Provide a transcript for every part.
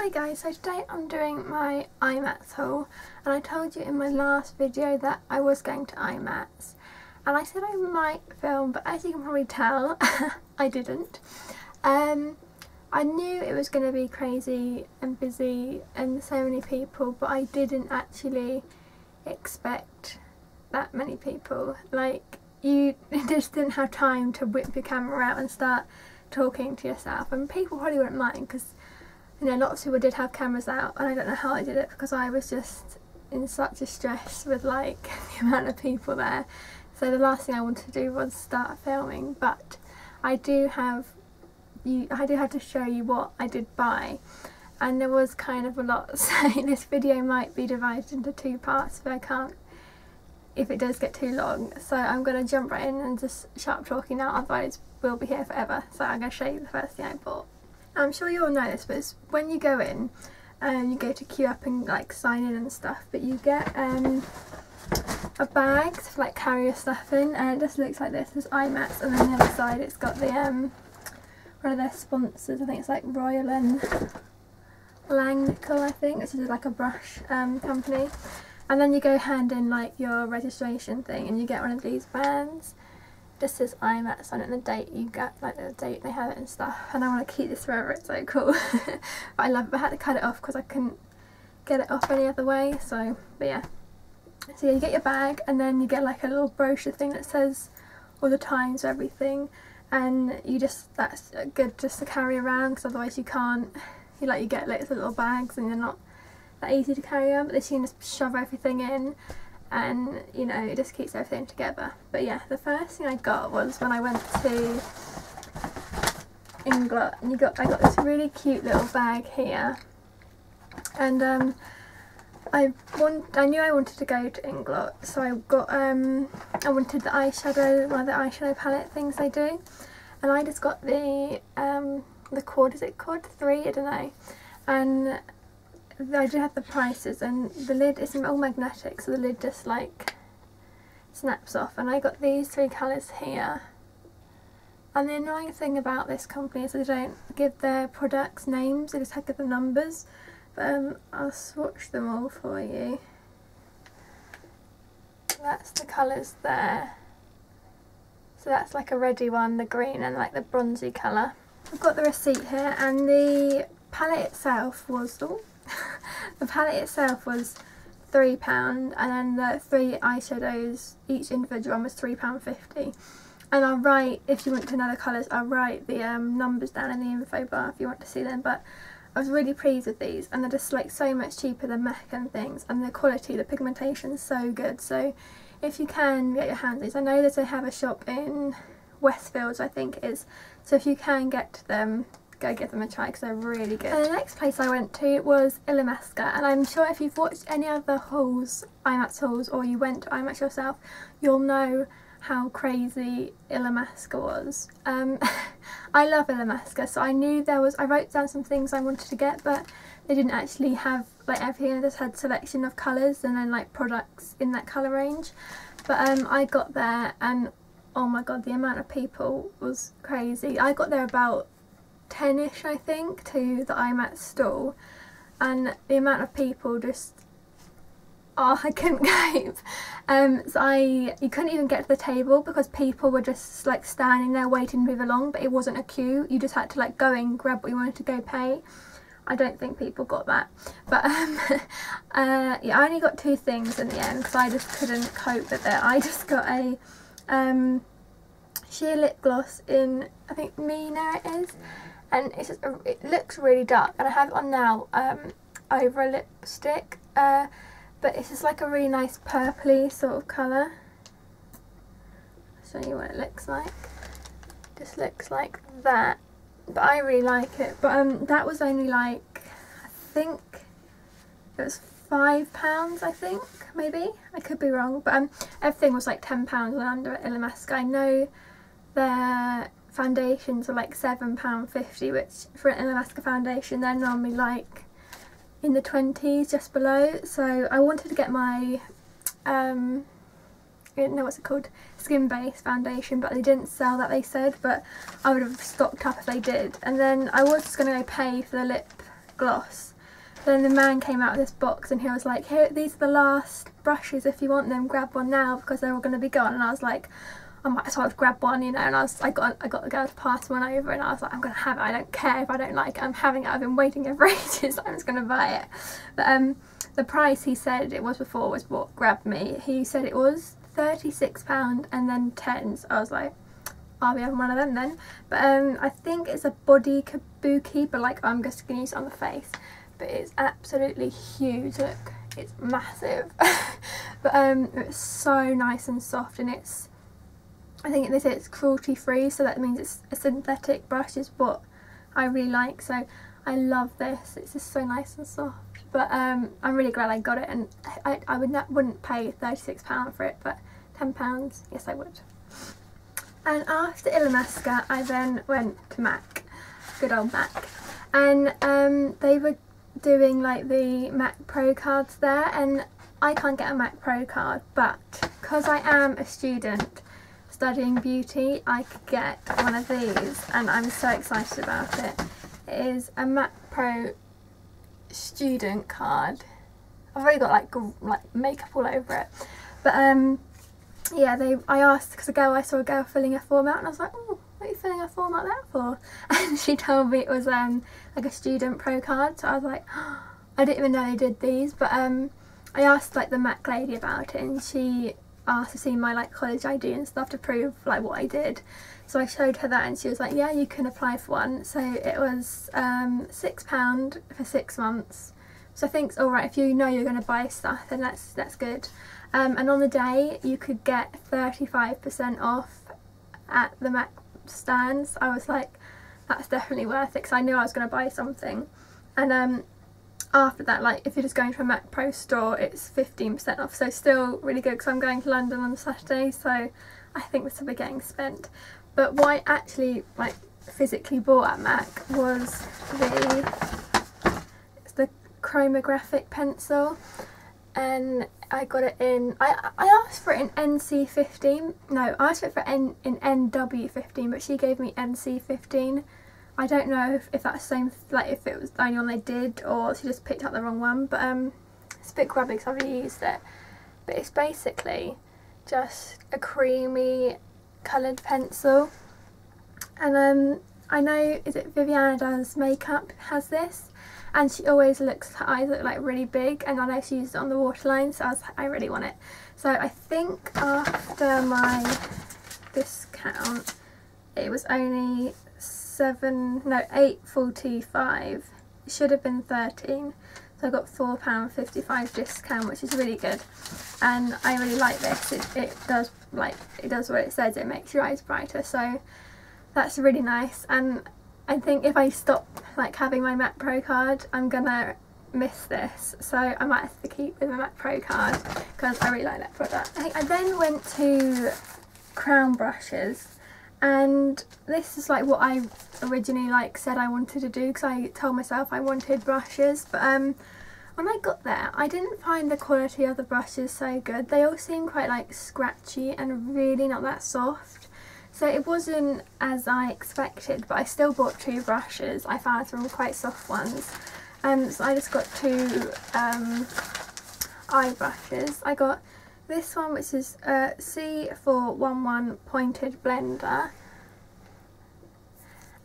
Hi guys, so today I'm doing my IMATS haul, and I told you in my last video that I was going to IMATS, and I said I might film, but as you can probably tell I didn't. I knew it was going to be crazy and busy and so many people, but I didn't actually expect that many people. Like, you just didn't have time to whip your camera out and start talking to yourself, and people probably wouldn't mind because, you know, lots of people did have cameras out, and I don't know how I did it because I was just in such a stress with like the amount of people there. So the last thing I wanted to do was start filming, but I do have to show you what I did buy, and there was kind of a lot, so this video might be divided into two parts if it does get too long. So I'm going to jump right in and just shut up talking now, otherwise we'll be here forever. So I'm going to show you the first thing I bought. I'm sure you all know this, but it's when you go in and you go to queue up and like sign in and stuff, but you get a bag to like carry your stuff in, and it just looks like this. There's IMATS, and then on the other side it's got the one of their sponsors. I think it's like Royal and Langnickel, I think, which is like a brush company. And then you go hand in like your registration thing, and you get one of these bands. Just says IMATS on it and the date you get, like the date they have it and stuff. And I want to keep this forever, it's so cool. But I love it, but I had to cut it off because I couldn't get it off any other way. So, but yeah. So yeah, you get your bag, and then you get like a little brochure thing that says all the times of everything. And that's good just to carry around, because otherwise you can't, you get like little bags and they're not that easy to carry on, but this you can just shove everything in, and you know, it just keeps everything together. But yeah, the first thing I got was when I went to Inglot, and I got this really cute little bag here, and I knew I wanted to go to Inglot, so I got I wanted the eyeshadow, one of the eyeshadow palette things they do, and I just got the quad, is it quad 3? I don't know, and I do have the prices, and the lid is all magnetic, so the lid just like snaps off. And I got these 3 colours here, and the annoying thing about this company is they don't give their products names, they just give the numbers. But I'll swatch them all for you. That's the colours there. So that's like a reddy one, the green, and like the bronzy colour. I've got the receipt here, and the palette itself was the palette itself was £3, and then the 3 eyeshadows, each individual one was £3.50. And I'll write, if you want to know the colours, I'll write the numbers down in the info bar if you want to see them. But I was really pleased with these, and they're just like so much cheaper than MAC and things, and the quality, the pigmentation is so good. So if you can get your hands on these, I know that they have a shop in Westfields, I think it is, so if you can get to them, go give them a try because they're really good. And the next place I went to was Illamasqua, and I'm sure if you've watched any other hauls, IMATS hauls, or you went to IMATS yourself, you'll know how crazy Illamasqua was. I love Illamasqua, so I knew I wrote down some things I wanted to get, but they didn't actually have like everything. They just had selection of colours and then like products in that colour range. But I got there, and oh my god, the amount of people was crazy. I got there about 10ish, I think, to the IMATS stall, and the amount of people just, oh, I couldn't cope. So you couldn't even get to the table because people were just like standing there waiting to move along, but it wasn't a queue, you just had to like go and grab what you wanted to go pay. I don't think people got that, but yeah, I only got 2 things in the end because I just couldn't cope with it. I just got a sheer lip gloss in, I think Mina it is, and it's just it looks really dark, and I have it on now over a lipstick, but it's just like a really nice purpley sort of colour. I'll show you what it looks like. Just looks like that, but I really like it. But that was only like, I think it was £5, I think, maybe, I could be wrong, but everything was like £10 and under at Illamasqua. I know their foundations are like £7.50, which for an Illamasqua foundation they're normally like in the 20s, just below. So I wanted to get my I don't know what's it called, skin based foundation, but they didn't sell that, they said, but I would have stocked up if they did. And then I was just going to go pay for the lip gloss, Then the man came out of this box and he was like, here, these are the last brushes, if you want them grab one now because they're all going to be gone. And I was like, I might as well grab one, you know, and I got the girl to pass one over and I was like, I'm going to have it, I don't care if I don't like it, I'm having it, I've been waiting over ages, I'm just going to buy it. But the price he said it was before was what grabbed me. He said it was £36 and then 10, so I was like, I'll be having one of them then. But I think it's a body kabuki, but like I'm just going to use it on the face. But it's absolutely huge, look, it's massive. But it's so nice and soft, and it's, I think they say it's cruelty free, so that means it's a synthetic brush is what I really like, so I love this, it's just so nice and soft. But I'm really glad I got it, and I wouldn't pay £36 for it, but £10, yes I would. And after Illamasqua I then went to MAC, good old MAC, and they were doing like the MAC Pro cards there, and I can't get a MAC Pro card, but because I am a student studying beauty I could get one of these and I'm so excited about it. It is a MAC Pro student card. I've already got like makeup all over it, but yeah, I asked because I saw a girl filling a form out and I was like, oh, what are you filling a form out there for? And she told me it was like a student pro card, so I was like, oh, I didn't even know they did these. But I asked like the MAC lady about it and she asked to see my like college ID and stuff to prove like what I did. So I showed her that and she was like, yeah, you can apply for one. So it was £6 for 6 months. So I think it's alright if you know you're going to buy stuff, then that's good. And on the day you could get 35% off at the MAC stands. I was like, that's definitely worth it because I knew I was going to buy something. And after that, like if you're just going to a MAC Pro store, it's 15% off, so still really good because I'm going to London on Saturday, so I think this will be getting spent. But what I actually like physically bought at MAC was the chromographic pencil, and I got it in, I asked for it in NC15, no, I asked for it in NW15, but she gave me NC15. I don't know if that's the same, like if it was the only one they did or she just picked up the wrong one, but it's a bit grubby because I've already used it. But it's basically just a creamy coloured pencil, and I know, is it MegandherMakeup has this, and she always looks, her eyes look like really big, and I know she used it on the waterline, so I was like, I really want it. So I think after my discount it was only £8.45, it should have been 13, so I got £4.55 discount, which is really good, and I really like this. It does what it says, it makes your eyes brighter, so that's really nice. And I think if I stop like having my MAC Pro card, I'm gonna miss this, so I might have to keep with my MAC Pro card because I really like that product. I then went to Crown brushes, and this is like what I originally like said I wanted to do because I told myself I wanted brushes, but when I got there I didn't find the quality of the brushes so good. They all seem quite like scratchy and really not that soft, so it wasn't as I expected, but I still bought 2 brushes. I found some quite soft ones, so I just got 2 eye brushes. I got this one, which is a C411 pointed blender,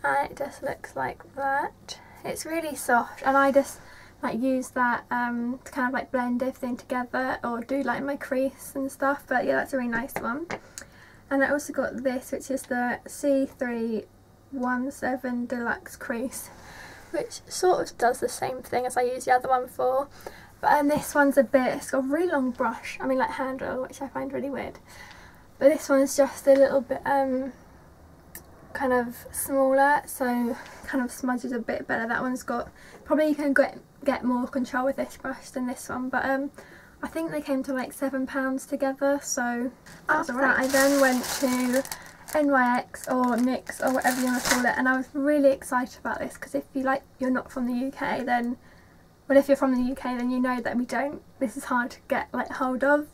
and it just looks like that. It's really soft, and I just like use that to kind of like blend everything together or do like my crease and stuff. But yeah, that's a really nice one. And I also got this, which is the C317 Deluxe Crease, which sort of does the same thing as I used the other one for. But this one's it's got a really long brush, I mean like handle, which I find really weird. But this one's just a little bit kind of smaller, so kind of smudges a bit better. That one's got, probably you can get more control with this brush than this one, but I think they came to like £7 together, so after that I then went to NYX or NYX or whatever you want to call it, and I was really excited about this because if you're not from the UK, then, well, if you're from the UK then you know that this is hard to get like hold of,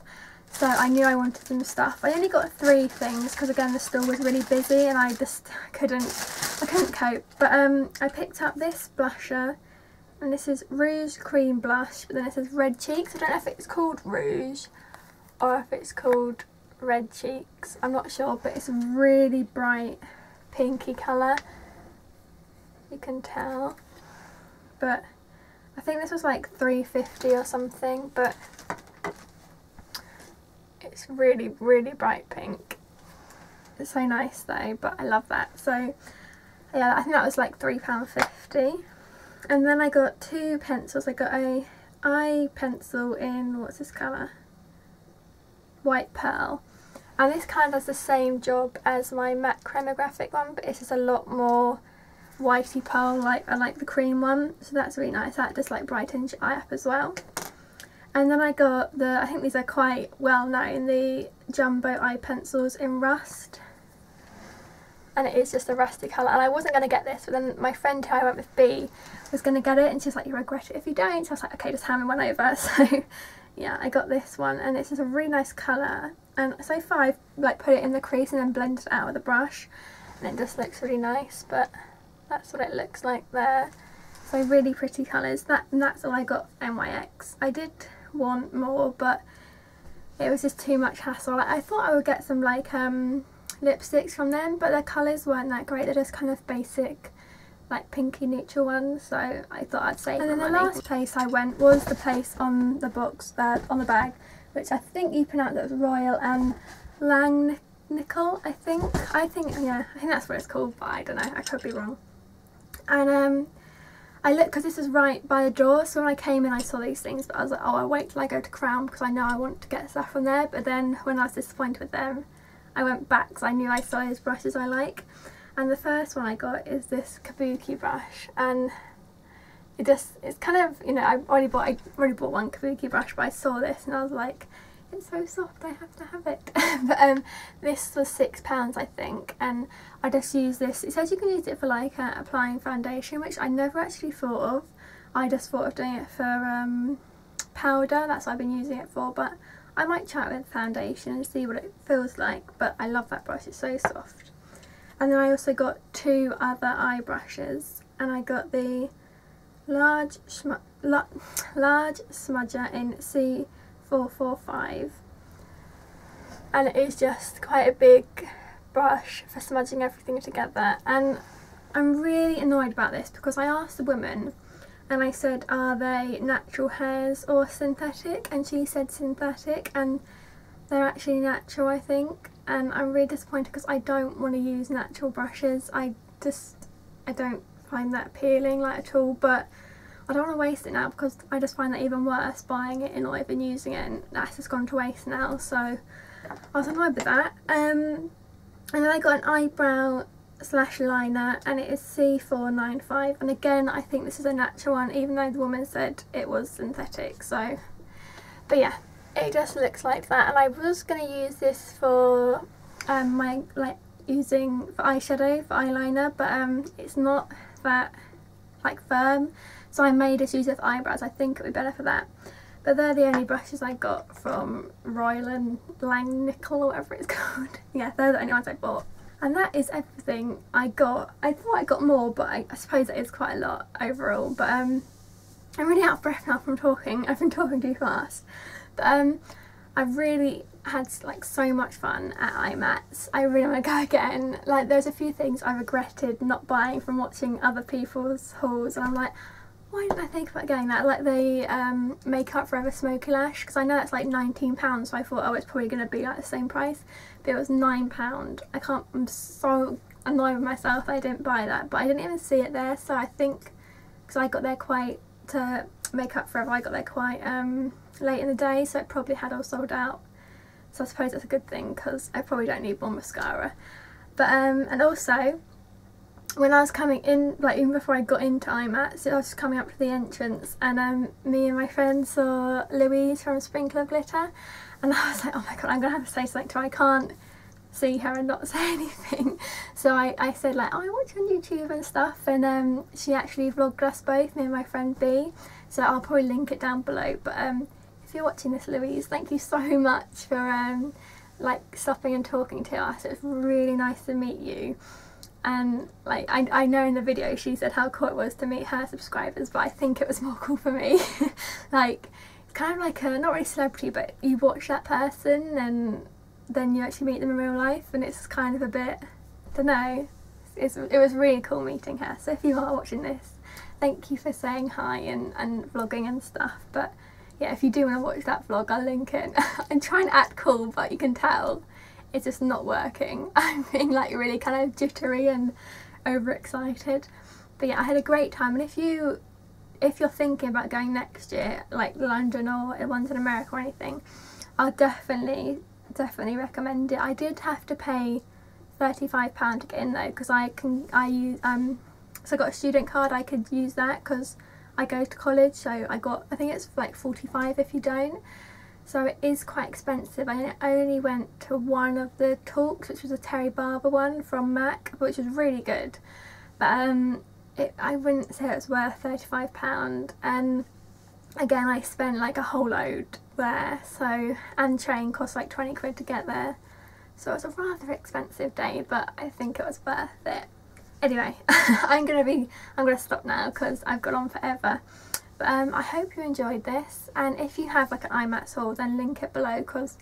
so I knew I wanted some stuff. I only got 3 things because again the store was really busy and I just couldn't cope, but I picked up this blusher, and this is Rouge Cream Blush, but then it says Red Cheeks. I don't know if it's called Rouge or if it's called Red Cheeks, I'm not sure, but it's a really bright pinky colour, you can tell. But I think this was like $3.50 or something, but it's really, really bright pink. It's so nice though, but I love that. So yeah, I think that was like £3.50. And then I got two pencils. I got a eye pencil in, what's this colour? White Pearl. And this kind of does the same job as my matte chromographic one, but it's just a lot more whitey pearl, I like the cream one, so that's really nice. That just like brightens your eye up as well. And then I got the, I think these are quite well known, the jumbo eye pencils in Rust. And it is just a rusty colour, and I wasn't going to get this, but then my friend who I went with, B, was going to get it, and she's like, you regret it if you don't. So I was like, okay, just hand me one over. So yeah, I got this one, and it's just a really nice colour. And so far I've like put it in the crease and then blended it out with a brush, and it just looks really nice. But that's what it looks like there. So really pretty colours. That's all I got for NYX. I did want more, but it was just too much hassle. I thought I would get some like lipsticks from them, but their colours weren't that great. They're just kind of basic, like pinky neutral ones, so I thought I'd save my money. And then the last place I went was the place on the box, on the bag, which I think you pronounce it as Royal and Langnickel, I think yeah, I think that's what it's called, but I don't know, I could be wrong. And I looked, because this is right by the door, so when I came in I saw these things, but I was like, oh, I'll wait till I go to Crown because I know I want to get stuff from there. But then when I was disappointed with them, I went back because I knew I saw those brushes I like. And the first one I got is this Kabuki brush, and it's kind of, you know, I already bought one Kabuki brush, but I saw this and I was like, it's so soft, I have to have it. But this was £6 I think, and I just use this. It says you can use it for like applying foundation, which I never actually thought of. I just thought of doing it for powder, that's what I've been using it for, but I might try it with foundation and see what it feels like. But I love that brush, it's so soft. And then I also got two other eye brushes, and I got the large smudger in C445, and it is just quite a big brush for smudging everything together. And I'm really annoyed about this because I asked the woman and I said, are they natural hairs or synthetic? And she said synthetic, and they're actually natural, I think. And I'm really disappointed because I don't want to use natural brushes. I don't find that appealing like at all, but I don't want to waste it now because I just find that even worse, buying it and not even using it, and that's just gone to waste now. So I was annoyed with that. And then I got an eyebrow / liner, and it is C495, and again I think this is a natural one, even though the woman said it was synthetic. So, but yeah, it just looks like that. And I was going to use this for my using for eyeshadow, for eyeliner, but it's not that like firm, so I may just use it for eyebrows. I think it would be better for that. But they're the only brushes I got from Royal and Langnickel or whatever it's called. Yeah, they're the only ones I bought. And that is everything I got. I thought I got more, but I suppose it is quite a lot overall. But I'm really out of breath now from talking. I've been talking too fast. But I've really had like so much fun at IMATS. I really want to go again. Like, there's a few things I regretted not buying from watching other people's hauls, and I'm like, why didn't I think about getting that? Like the Makeup Forever Smoky Lash, because I know it's like £19, so I thought, oh, it's probably going to be like the same price, but it was £9. I'm so annoyed with myself that I didn't buy that, but I didn't even see it there. So I think, because I got there quite, to Makeup Forever, I got there quite late in the day, so it probably had all sold out. So I suppose that's a good thing, because I probably don't need more mascara. But and also, when I was coming in, like even before I got into IMATS, I was just coming up to the entrance, and me and my friend saw Louise from Sprinkler Glitter, and I was like, oh my god, I'm gonna have to say something to her. I can't see her and not say anything. So I said like, oh, I watch you on YouTube and stuff, and she actually vlogged us both, me and my friend B, so I'll probably link it down below. But if you're watching this, Louise, thank you so much for like stopping and talking to us. It's really nice to meet you. and like I know in the video she said how cool it was to meet her subscribers, but I think it was more cool for me. Like it's kind of like a, not really celebrity, but you watch that person and then you actually meet them in real life, and it's kind of a bit, I don't know, it was really cool meeting her. So if you are watching this, thank you for saying hi and vlogging and stuff. But yeah, if you do want to watch that vlog, I'll link it. I'm trying to act cool, but you can tell it's just not working. I'm being like really kind of jittery and overexcited. But yeah, I had a great time, and if you're thinking about going next year, like London or ones in America or anything, I'll definitely recommend it. I did have to pay £35 to get in though, because I got a student card. I could use that because I go to college, so I think it's like 45 if you don't. So it is quite expensive. I only went to one of the talks, which was a Terry Barber one from MAC, which was really good. But I wouldn't say it was worth £35. And again, I spent like a whole load there. So, and train cost like 20 quid to get there. So it was a rather expensive day, but I think it was worth it. Anyway, I'm gonna stop now because I've gone on forever. But I hope you enjoyed this, and if you have like an IMATS haul, then link it below, because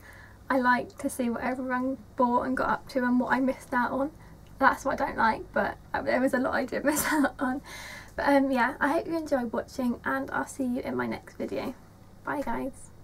I like to see what everyone bought and got up to and what I missed out on. That's what I don't like, but there was a lot I did miss out on. But yeah, I hope you enjoyed watching, and I'll see you in my next video. Bye guys.